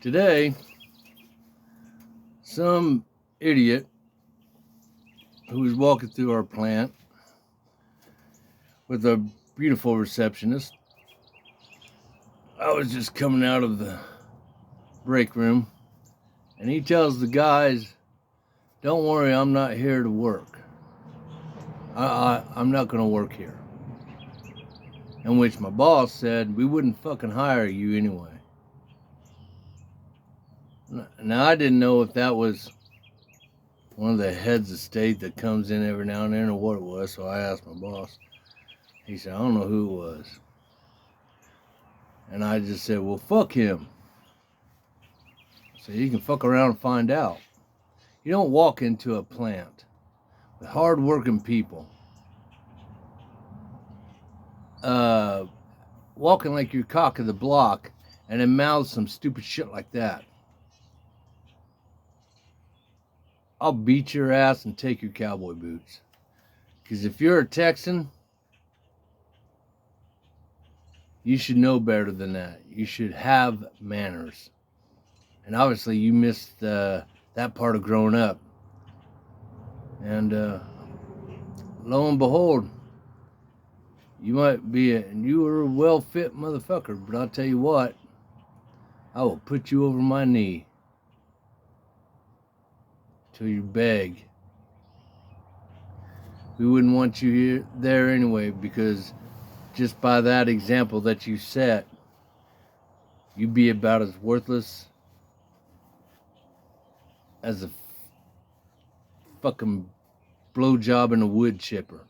Today, some idiot who was walking through our plant with a beautiful receptionist. I was just coming out of the break room, and he tells the guys, "Don't worry, I'm not here to work. I'm not going to work here." In which my boss said, "We wouldn't fucking hire you anyway." Now, I didn't know if that was one of the heads of state that comes in every now and then or what it was, so I asked my boss. He said, "I don't know who it was." And I just said, "Well, fuck him." So you can fuck around and find out. You don't walk into a plant with hard-working people walking like you're cock of the block and then mouth some stupid shit like that. I'll beat your ass and take your cowboy boots. Because if you're a Texan, you should know better than that. You should have manners. And obviously you missed that part of growing up. And lo and behold, you were a well-fit motherfucker, but I'll tell you what, I will put you over my knee till you beg. We wouldn't want you there anyway, because just by that example that you set, you'd be about as worthless as a fucking blowjob in a wood chipper.